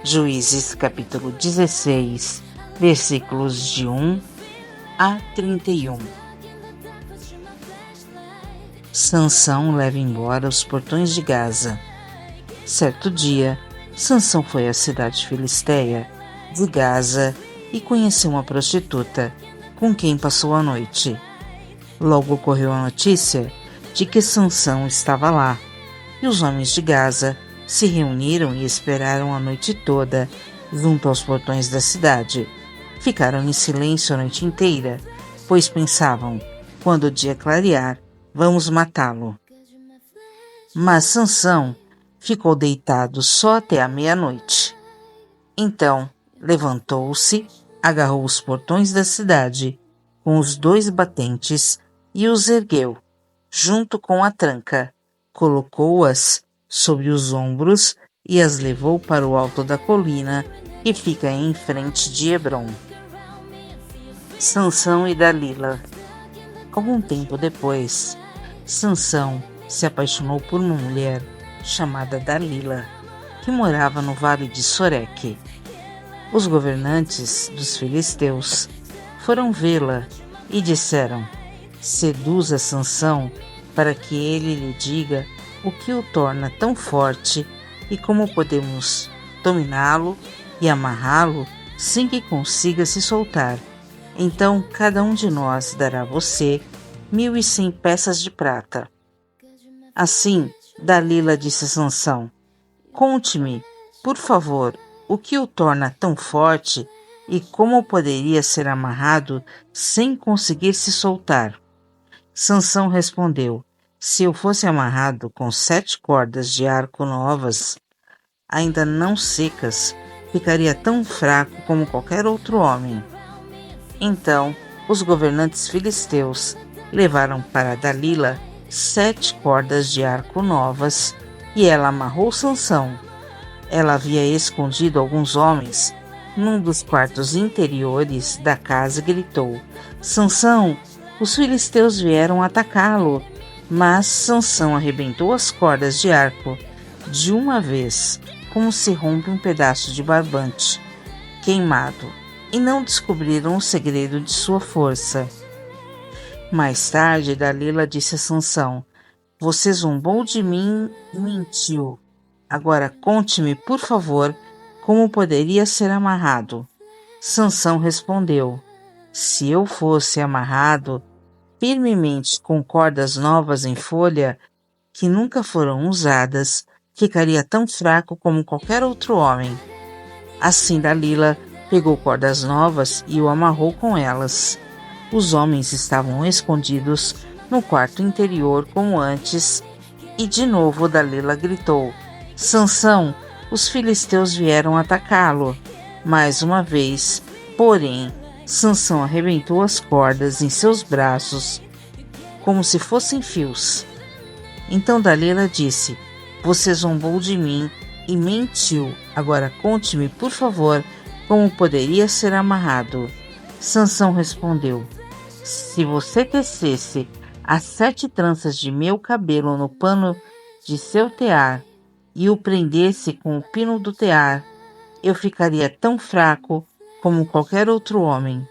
Juízes capítulo 16, versículos de 1 a 31. Sansão leva embora os portões de Gaza. Certo dia, Sansão foi à cidade filisteia de Gaza e conheceu uma prostituta, com quem passou a noite. Logo correu a notícia de que Sansão estava lá, e os homens de Gaza se reuniram e esperaram a noite toda junto aos portões da cidade. Ficaram em silêncio a noite inteira, pois pensavam, quando o dia clarear, vamos matá-lo. Mas Sansão ficou deitado só até a meia-noite. Então levantou-se, agarrou os portões da cidade com os 2 batentes e os ergueu, junto com a tranca, colocou-as sobre os ombros e as levou para o alto da colina que fica em frente de Hebrom. Sansão e Dalila. Algum tempo depois, Sansão se apaixonou por uma mulher chamada Dalila, que morava no vale de Soreque. Os governantes dos filisteus foram vê-la e disseram: seduza Sansão para que ele lhe diga o que o torna tão forte e como podemos dominá-lo e amarrá-lo sem que consiga se soltar. Então cada um de nós dará a você 1.100 peças de prata. Assim, Dalila disse a Sansão: conte-me, por favor, o que o torna tão forte e como poderia ser amarrado sem conseguir se soltar. Sansão respondeu: se eu fosse amarrado com 7 cordas de arco novas, ainda não secas, ficaria tão fraco como qualquer outro homem. Então os governantes filisteus levaram para Dalila 7 cordas de arco novas e ela amarrou Sansão. Ela havia escondido alguns homens num dos quartos interiores da casa e gritou: Sansão, os filisteus vieram atacá-lo. Mas Sansão arrebentou as cordas de arco de uma vez, como se rompe um pedaço de barbante queimado, e não descobriram o segredo de sua força. Mais tarde, Dalila disse a Sansão: você zombou de mim e mentiu. Agora conte-me, por favor, como poderia ser amarrado. Sansão respondeu: se eu fosse amarrado firmemente com cordas novas em folha, que nunca foram usadas, ficaria tão fraco como qualquer outro homem. Assim Dalila pegou cordas novas e o amarrou com elas. Os homens estavam escondidos no quarto interior como antes, e de novo Dalila gritou: Sansão, os filisteus vieram atacá-lo. Mais uma vez, porém, Sansão arrebentou as cordas em seus braços como se fossem fios. Então Dalila disse: você zombou de mim e mentiu. Agora conte-me, por favor, como poderia ser amarrado. Sansão respondeu: se você tecesse as 7 tranças de meu cabelo no pano de seu tear e o prendesse com o pino do tear, eu ficaria tão fraco como qualquer outro homem.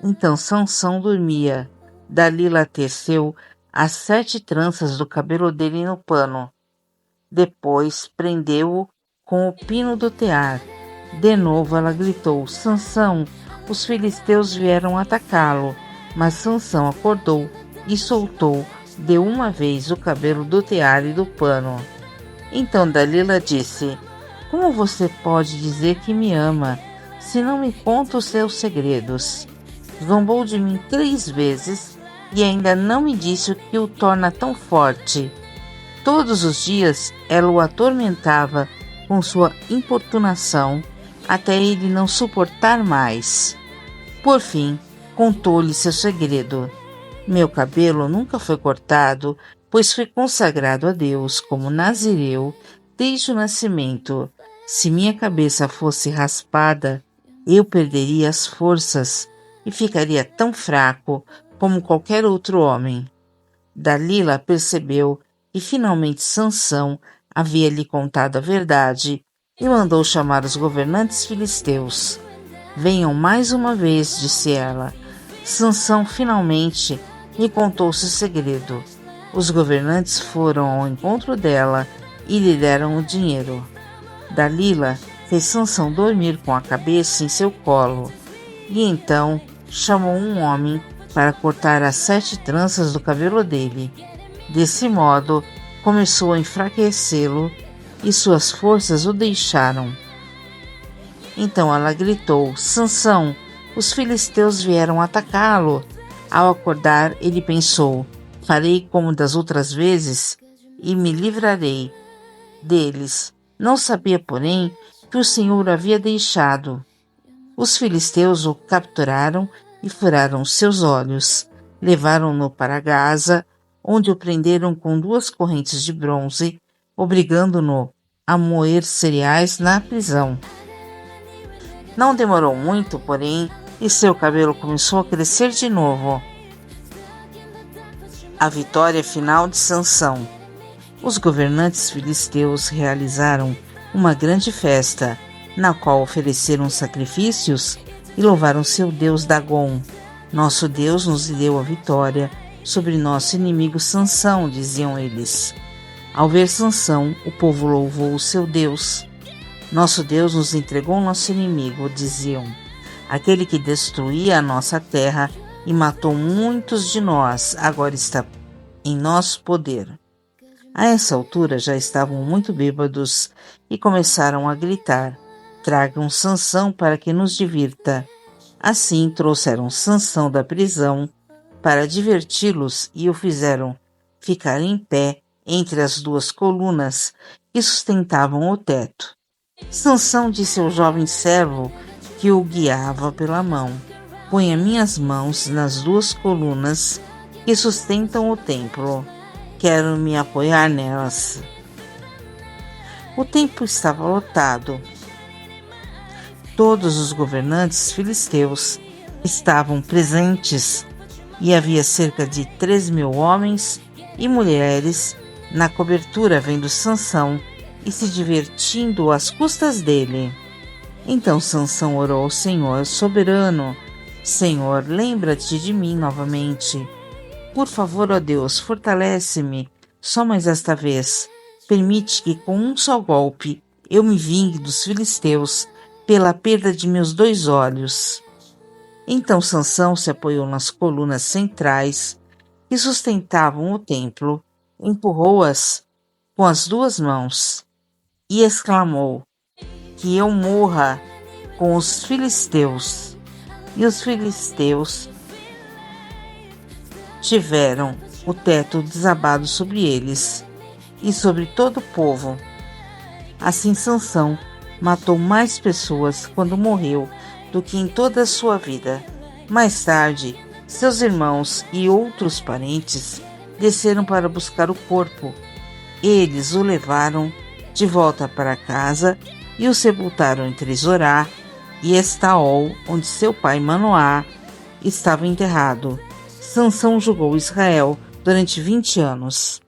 Então Sansão dormia. Dalila teceu as 7 tranças do cabelo dele no pano. Depois prendeu-o com o pino do tear. De novo ela gritou: Sansão, os filisteus vieram atacá-lo. Mas Sansão acordou e soltou de uma vez o cabelo do tear e do pano. Então Dalila disse: como você pode dizer que me ama, se não me conta os seus segredos? Zombou de mim 3 vezes e ainda não me disse o que o torna tão forte. Todos os dias ela o atormentava com sua importunação, até ele não suportar mais. Por fim, contou-lhe seu segredo: meu cabelo nunca foi cortado, pois fui consagrado a Deus como nazireu desde o nascimento. Se minha cabeça fosse raspada, eu perderia as forças e ficaria tão fraco como qualquer outro homem. Dalila percebeu que finalmente Sansão havia lhe contado a verdade e mandou chamar os governantes filisteus. Venham mais uma vez, disse ela. Sansão finalmente lhe contou seu segredo. Os governantes foram ao encontro dela e lhe deram o dinheiro. Dalila fez Sansão dormir com a cabeça em seu colo, e então chamou um homem para cortar as 7 tranças do cabelo dele. Desse modo, começou a enfraquecê-lo e suas forças o deixaram. Então ela gritou: Sansão, os filisteus vieram atacá-lo. Ao acordar, ele pensou: farei como das outras vezes e me livrarei deles. Não sabia, porém, que o Senhor o havia deixado. Os filisteus o capturaram e furaram seus olhos. Levaram-no para Gaza, onde o prenderam com 2 correntes de bronze, obrigando-no a moer cereais na prisão. Não demorou muito, porém, e seu cabelo começou a crescer de novo. A vitória final de Sansão. Os governantes filisteus realizaram uma grande festa, na qual ofereceram sacrifícios e louvaram seu deus Dagom. Nosso Deus nos deu a vitória sobre nosso inimigo Sansão, diziam eles. Ao ver Sansão, o povo louvou o seu Deus. Nosso Deus nos entregou nosso inimigo, diziam, aquele que destruía a nossa terra e matou muitos de nós, agora está em nosso poder. A essa altura já estavam muito bêbados e começaram a gritar: tragam Sansão para que nos divirta. Assim trouxeram Sansão da prisão para diverti-los e o fizeram ficar em pé entre as 2 colunas que sustentavam o teto. Sansão disse ao jovem servo que o guiava pela mão: ponha minhas mãos nas 2 colunas que sustentam o templo. Quero me apoiar nelas. O templo estava lotado. Todos os governantes filisteus estavam presentes e havia cerca de 3.000 homens e mulheres na cobertura vendo Sansão e se divertindo às custas dele. Então Sansão orou ao Senhor: soberano, Senhor, lembra-te de mim novamente. Por favor, ó Deus, fortalece-me só mais esta vez. Permite que com um só golpe eu me vingue dos filisteus pela perda de meus 2 olhos. Então Sansão se apoiou nas colunas centrais que sustentavam o templo, empurrou-as com as 2 mãos e exclamou: que eu morra com os filisteus. E os filisteus tiveram o teto desabado sobre eles e sobre todo o povo. Assim Sansão matou mais pessoas quando morreu do que em toda a sua vida. Mais tarde, seus irmãos e outros parentes desceram para buscar o corpo. Eles o levaram de volta para casa e o sepultaram entre Zorá e Estaol, onde seu pai Manoá estava enterrado. Sansão julgou Israel durante 20 anos.